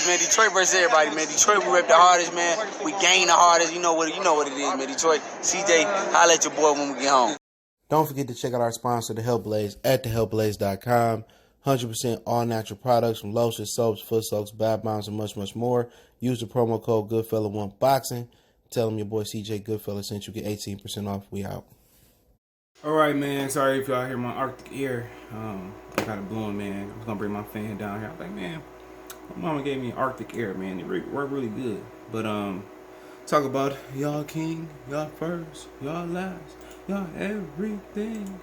man. Detroit versus everybody, man. Detroit, we rep the hardest, man. We gain the hardest. You know what it is, man. Detroit, CJ, holla at your boy when we get home. Don't forget to check out our sponsor, The Health Blaze, at thehealthblaze.com. 100% all natural products from lotions, soaps, foot soaks, bath bombs, and much, much more. Use the promo code Goodfella1Boxing. Tell them your boy CJ Goodfella sent you. Get 18% off. We out. All right, man. Sorry if y'all hear my Arctic air. I got it blowing, man. I was gonna bring my fan down here. I was like, man, my mama gave me Arctic air, man. It worked really good. But talk about y'all king, y'all first, y'all last, y'all everything.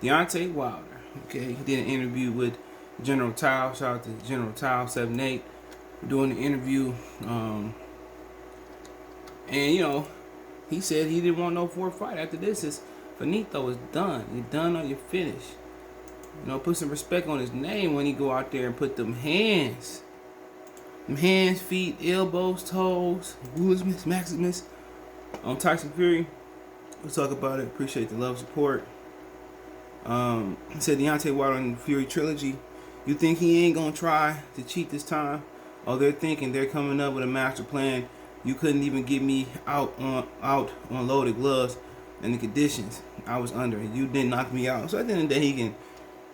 Deontay Wilder. Okay, he did an interview with General Tao. Shout out to General Tao 78. We're doing the interview, and you know, he said he didn't want no fourth fight. After this, is finito, is done. You're done or you're finished. You know, put some respect on his name when he go out there and put them hands, feet, elbows, toes, Willis, Maximus on Tyson Fury. We'll talk about it. Appreciate the love, support. He said Deontay Wilder in the Fury trilogy. You think he ain't gonna try to cheat this time? Oh, they're thinking they're coming up with a master plan. You couldn't even get me out on loaded gloves and the conditions I was under. You didn't knock me out. So at the end of the day,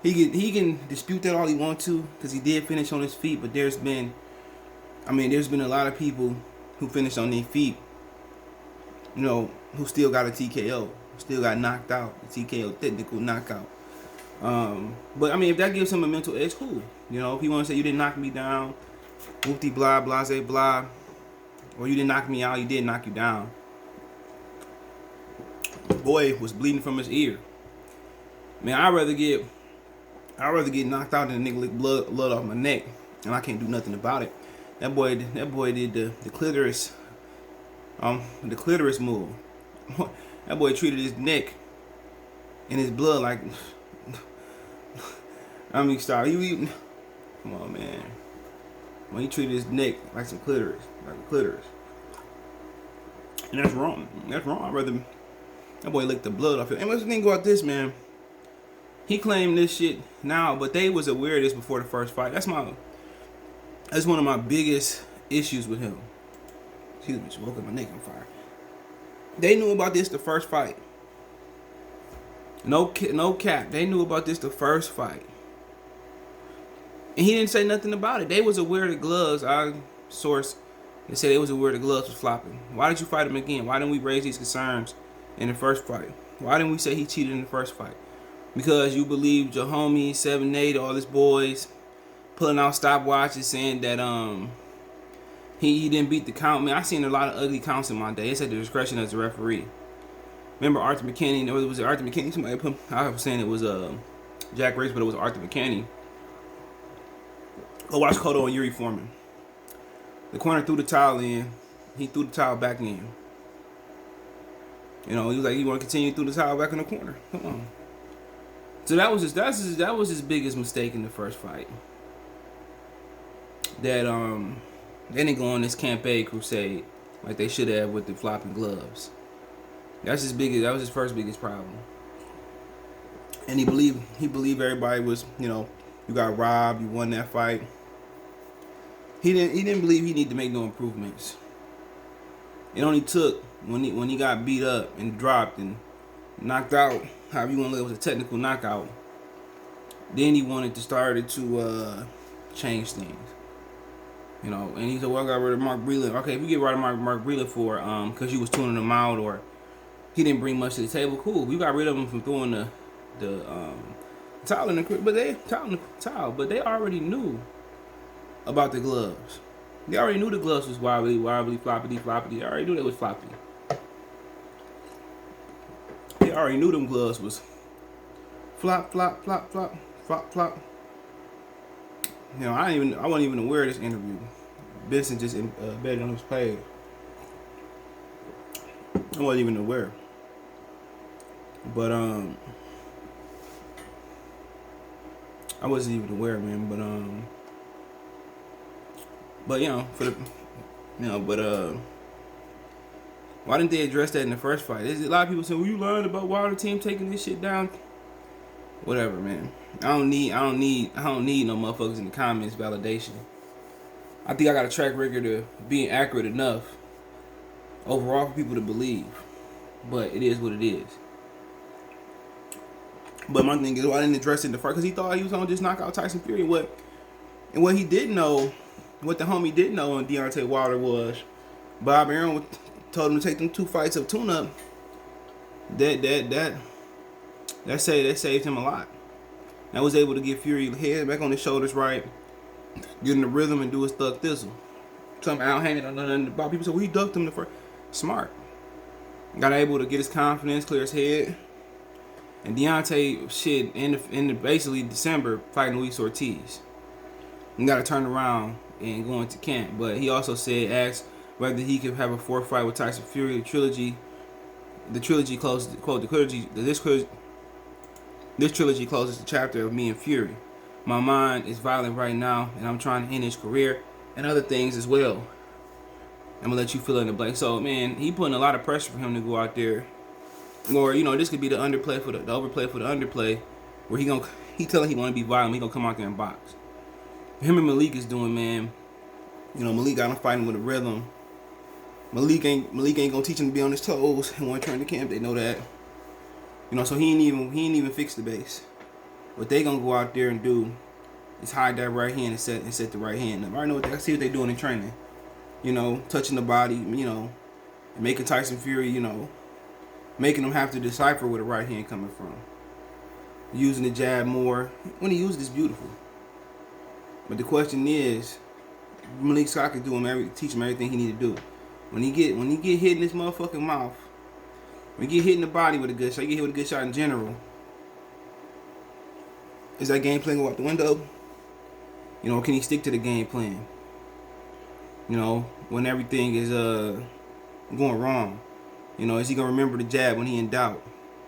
he can dispute that all he wants to, because he did finish on his feet. But there's been a lot of people who finished on their feet, you know, who still got a TKO, still got knocked out, a TKO, technical knockout. But I mean, if that gives him a mental edge, cool. You know, if he want to say you didn't knock me down, whoopty blah, blase blah, or you didn't knock me out, you did knock you down. Boy was bleeding from his ear. Man, I'd rather get knocked out than a nigga lick blood off my neck, and I can't do nothing about it. That boy did the clitoris move. That boy treated his neck and his blood like, I mean, stop. Come on, man. When he treated his neck like some clitoris, like a clitoris. And that's wrong. That's wrong. I'd rather that boy licked the blood off it. And what's the thing about this, man? He claimed this shit now, but they was aware of this before the first fight. That's one of my biggest issues with him. Excuse me, just woke up my neck on fire. They knew about this the first fight. No cap. They knew about this the first fight. And he didn't say nothing about it. They was aware of the gloves. Our source, they said they was aware the gloves was flopping. Why did you fight him again? Why didn't we raise these concerns in the first fight? Why didn't we say he cheated in the first fight? Because you believed your homie, 7-8, all his boys, pulling out stopwatches saying that he didn't beat the count. Man, I seen a lot of ugly counts in my day. It's at the discretion of the referee. Remember Arthur McKinney? Was it Arthur McKinney? Somebody put, I was saying it was Jack Race, but it was Arthur McKinney. Go watch Cotto and Yuri Foreman. The corner threw the towel in. He threw the towel back in. You know, he was like, you want to continue to throw the towel back in the corner? Come on. So that was his biggest mistake in the first fight. That they didn't go on this campaign crusade like they should have with the flopping gloves. That was his first biggest problem. And he believed everybody was, you know, you got robbed, you won that fight. He didn't believe he needed to make no improvements. It only took when he got beat up and dropped and knocked out, however you want to look, it was a technical knockout. Then he wanted to start to change things. You know, and he said, well, I got rid of Mark Breland. Okay, if you get rid of Mark Breland for because you was tuning him out or he didn't bring much to the table, cool. We got rid of him from throwing the towel in the towel, but they already knew about the gloves. They already knew the gloves was wobbly, floppity. They already knew they was floppy. They already knew them gloves was flop. You know, I wasn't even aware of this interview. Benson just betted on his page. I wasn't even aware. But I wasn't even aware, man. But you know, why didn't they address that in the first fight? There's a lot of people saying, well, you learned about Wilder team taking this shit down. Whatever, man. I don't need no motherfuckers in the comments validation. I think I got a track record of being accurate enough overall for people to believe. But it is what it is. But my thing is, why I didn't address it in the first? Because he thought he was gonna just knock out Tyson Fury. What he didn't know, what the homie didn't know on Deontay Wilder was, Bob Arum told him to take them 2 fights of tune-up. That saved him a lot. That was able to get Fury head back on his shoulders right, get in the rhythm and do his thug thistle. Something outhanded on nothing about. People say, well, he ducked him the first. Smart. Got able to get his confidence, clear his head. And Deontay, shit, in basically December, fighting Luis Ortiz. You got to turn around and go into camp. But he also asked whether he could have a 4th fight with Tyson Fury. The trilogy closes, quote, this trilogy closes the chapter of me and Fury. My mind is violent right now, and I'm trying to end his career and other things as well. I'm going to let you fill in the blank. So, man, he putting a lot of pressure for him to go out there. Or, this could be the underplay for the overplay for the underplay, where he telling he want to be violent, he gonna come out there and box. Him and Malik is doing, man. Malik got him fighting with a rhythm. Malik ain't gonna teach him to be on his toes and want to turn the camp. They know that. So he ain't even fix the base. What they gonna go out there and do is hide that right hand and set the right hand up. I already know I see what they doing in training. Touching the body, making Tyson Fury, making them have to decipher where the right hand coming from. Using the jab more. When he uses it, it's beautiful. But the question is, Malik Scott can teach him everything he need to do. When he get hit in his motherfucking mouth, when he get hit in the body with a good shot, he get hit with a good shot in general. Is that game plan go out the window? Can he stick to the game plan? When everything is going wrong. Is he gonna remember the jab when he in doubt?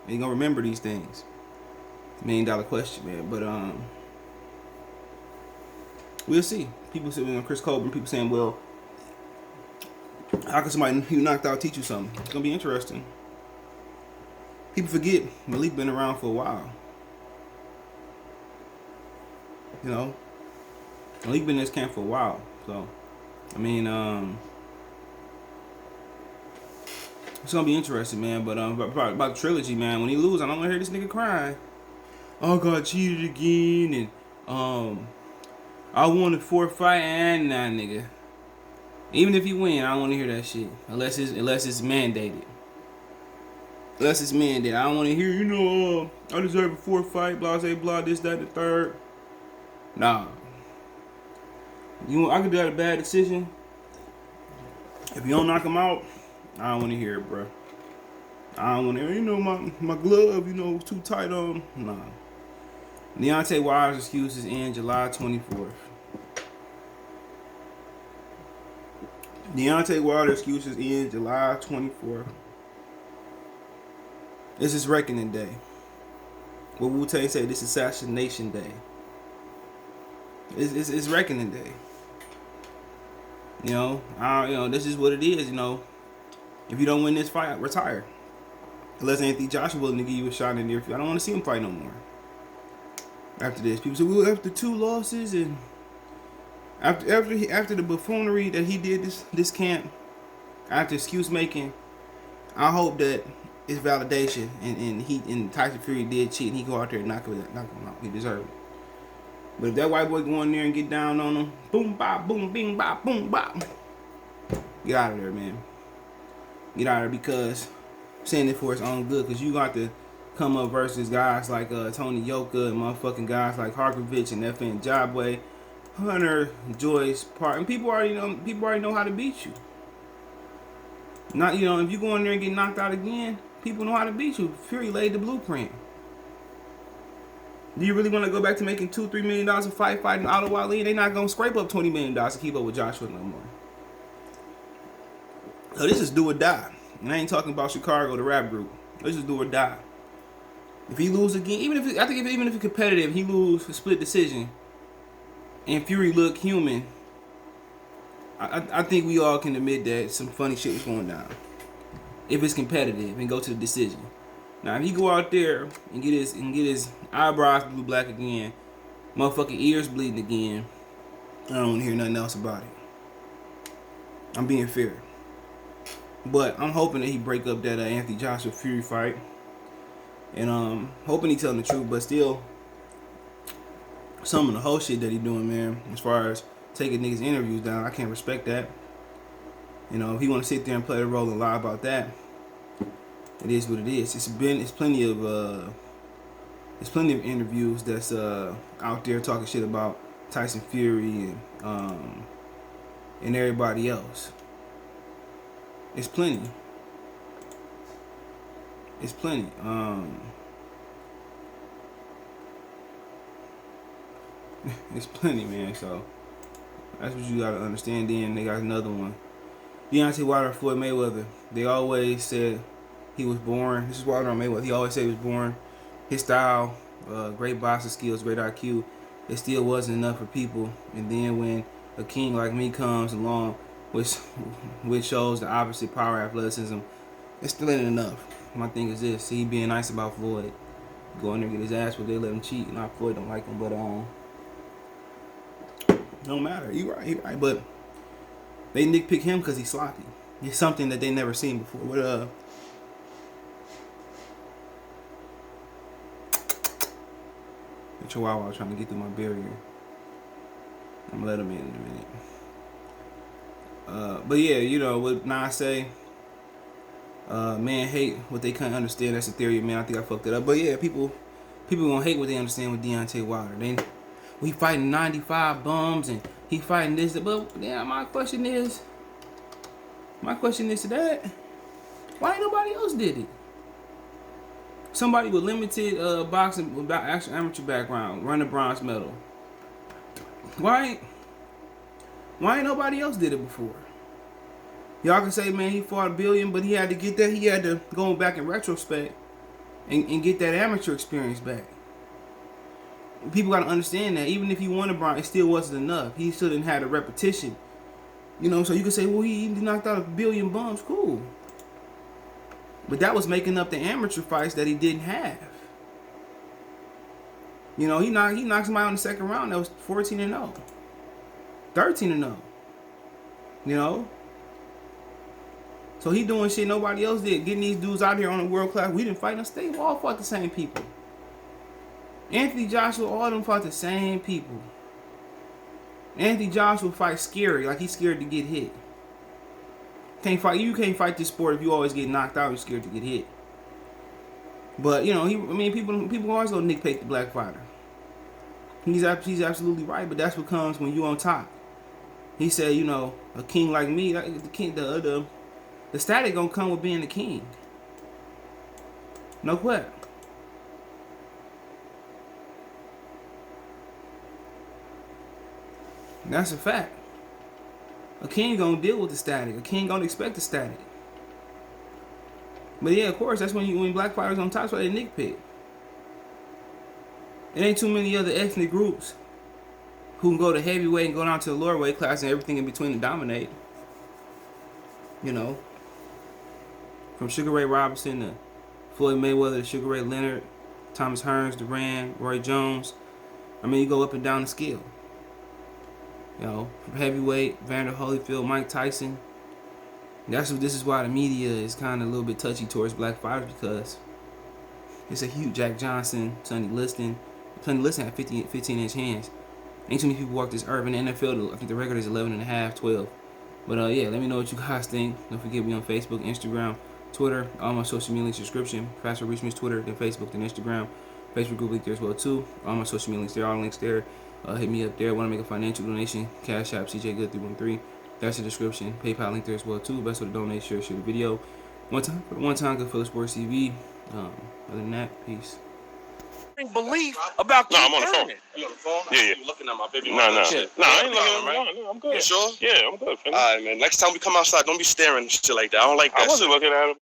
Is he gonna remember these things? $1 million question, man. But we'll see. People say, Chris Colburn, people saying, well, how can somebody who knocked out teach you something? It's gonna be interesting. People forget Malik been around for a while. Malik been in this camp for a while. So, it's gonna be interesting, man. But about the trilogy, man. When he lose, I don't want to hear this nigga crying. I got cheated again, and I won the 4th fight, and nah, nigga. Even if he win, I don't want to hear that shit unless it's mandated. Unless it's mandated, I don't want to hear. I deserve a 4th fight. Blah, say blah. This, that, the third. Nah. I could do that a bad decision. If you don't knock him out, I don't want to hear it, bro. I don't want to hear, my glove, was too tight on. Nah. Deontay Wilder's excuses end July 24th. Deontay Wilder's excuses end July 24th. This is Reckoning Day. What Wu-Tang say, this is Assassination Day. It's Reckoning Day. This is what it is, If you don't win this fight, retire. Unless Anthony Joshua willing to give you a shot in the near future. I don't want to see him fight no more. After this, people say, well, after 2 losses and after the buffoonery that he did this camp, after excuse making, I hope that it's validation and Tyson Fury did cheat and he go out there and knock him out. He deserved it. But if that white boy go in there and get down on him, boom, bop, boom, bing, bop, boom, bop. Get out of there, man. Get out of there, because I'm saying it for his own good. Because you got to come up versus guys like Tony Yoka and motherfucking guys like Harkovich and FN Jabway, Hunter, Joyce, Park. And people already know how to beat you. Not, if you go in there and get knocked out again, people know how to beat you. Fury laid the blueprint. Do you really want to go back to making $2-3 million a fight fighting Otto Wally? They're not going to scrape up $20 million to keep up with Joshua no more. So this is do or die. And I ain't talking about Chicago, the rap group. This is do or die. If he lose again, even if it's competitive, he lose a split decision, and Fury look human, I think we all can admit that some funny shit was going down. If it's competitive and go to the decision. Now, if he go out there and get his eyebrows black again, motherfucking ears bleeding again, I don't want to hear nothing else about it. I'm being fair. But I'm hoping that he break up that Anthony Joshua Fury fight. And hoping he telling the truth, but still, some of the whole shit that he doing, man, as far as taking niggas' interviews down, I can't respect that. You know, if he want to sit there and play the role and lie about that, it is what it is. It's plenty of interviews that's out there talking shit about Tyson Fury and everybody else. It's plenty. It's plenty. It's plenty, man. So that's what you gotta understand. Then they got another one. Deontay Wilder, Floyd Mayweather. They always said he was born. This is Wilder on Mayweather. He always said he was born. His style, great boxing skills, great IQ. It still wasn't enough for people. And then when a king like me comes along, which shows the opposite power, athleticism, it still ain't enough. My thing is this: he being nice about Floyd, go in there and get his ass where they let him cheat. Not Floyd don't like him, but don't matter. He right. But they nitpick him because he's sloppy. It's something that they never seen before. What the Chihuahua trying to get through my barrier. I'm gonna let him in a minute. But yeah, you know what Nas say. Man hate what they can't understand. That's the theory, man. I think I fucked it up. But yeah, people gonna hate what they understand with Deontay Wilder. We fighting 95 bums and he fighting this. But yeah, my question is to that: why ain't nobody else did it? Somebody with limited boxing, without actual amateur background, run a bronze medal. Why ain't nobody else did it before? Y'all can say, man, he fought $1 billion, but he had to get that. He had to go back in retrospect and get that amateur experience back. People got to understand that even if he won a bronze, it still wasn't enough. He still didn't have a repetition. You know, so you can say, well, he knocked out $1 billion bums. Cool. But that was making up the amateur fights that he didn't have. You know, he knocked somebody out in the second round that was 14-0. 13-0. You know? So he doing shit nobody else did. Getting these dudes out here on the world class. We didn't fight them. They all fought the same people. Anthony Joshua, all of them fought the same people. Anthony Joshua fight scary, like he's scared to get hit. You can't fight this sport if you always get knocked out. You're scared to get hit. But you know, people always gonna nitpick the black fighter. He's absolutely right, but that's what comes when you on top. He said, you know, a king like me, the king, the static gonna come with being the king. No question. That's a fact. A king gonna deal with the static. A king gonna expect the static. But yeah, of course, that's when black fighters on top, that's why they nitpick. It ain't too many other ethnic groups who can go to heavyweight and go down to the lower weight class and everything in between to dominate. You know, from Sugar Ray Robinson to Floyd Mayweather to Sugar Ray Leonard, Thomas Hearns, Duran, Roy Jones. I mean, you go up and down the scale. You know, from heavyweight, Vander Holyfield, Mike Tyson. This is why the media is kind of a little bit touchy towards black fighters, because it's a huge Jack Johnson, Sonny Liston. Sonny Liston had 15-inch hands. Ain't too many people walk this earth. In the NFL, I think the record is 11.5, 12. But yeah, let me know what you guys think. Don't forget me on Facebook, Instagram, Twitter, all my social media links description. Faster reach me is Twitter, then Facebook, then Instagram. Facebook group link there as well too. All my social media links there, all the links there. Hit me up there. Want to make a financial donation? Cash App CJGood313. That's the description. PayPal link there as well too. Best way to donate, share the video. One time, good for the Sports TV. Other than that, peace. Belief about I'm on the phone. You on the phone? Yeah. You looking at my baby? No, I ain't looking at right? No, I'm good. You sure? Yeah, I'm good. All right, man. Next time we come outside, don't be staring and shit like that. I don't like that. I wasn't looking at him.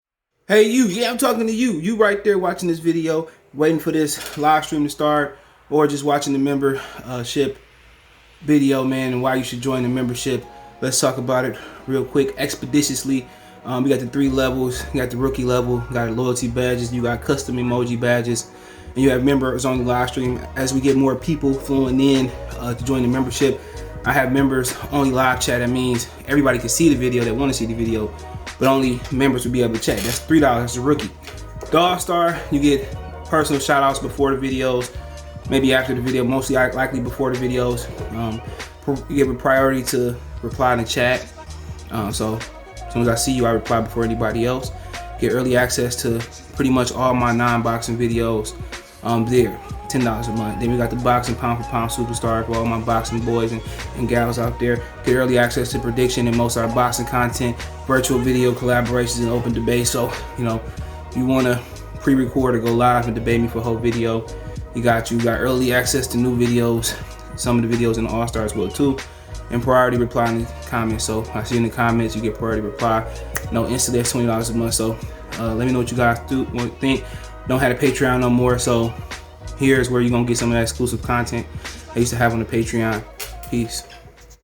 Hey, you. Yeah, I'm talking to you. You right there watching this video, waiting for this live stream to start, or just watching the membership video, man, and why you should join the membership. Let's talk about it real quick, expeditiously. We got the 3 levels. You got the rookie level, you got loyalty badges, you got custom emoji badges, and you have members on the live stream. As we get more people flowing in to join the membership, I have members only live chat. That means everybody can see the video that want to see the video, but only members will be able to chat. That's $3. That's a rookie. The All-Star, you get personal shout outs before the videos, maybe after the video, mostly likely before the videos. You give a priority to reply in the chat. So as soon as I see you, I reply before anybody else. Get early access to pretty much all my non-boxing videos there. $10 a month. Then we got the boxing pound for pound superstar for all my boxing boys and gals out there. Get early access to prediction and most of our boxing content, virtual video collaborations, and open debate. So, you know, you want to pre-record or go live and debate me for a whole video, you got early access to new videos. Some of the videos in the All-Star as well too. And priority reply in the comments. So I see in the comments you get priority reply. No instantly, that's $20 a month. So let me know what you guys think. Don't have a Patreon no more, so here's where you're gonna get some of that exclusive content I used to have on the Patreon. Peace.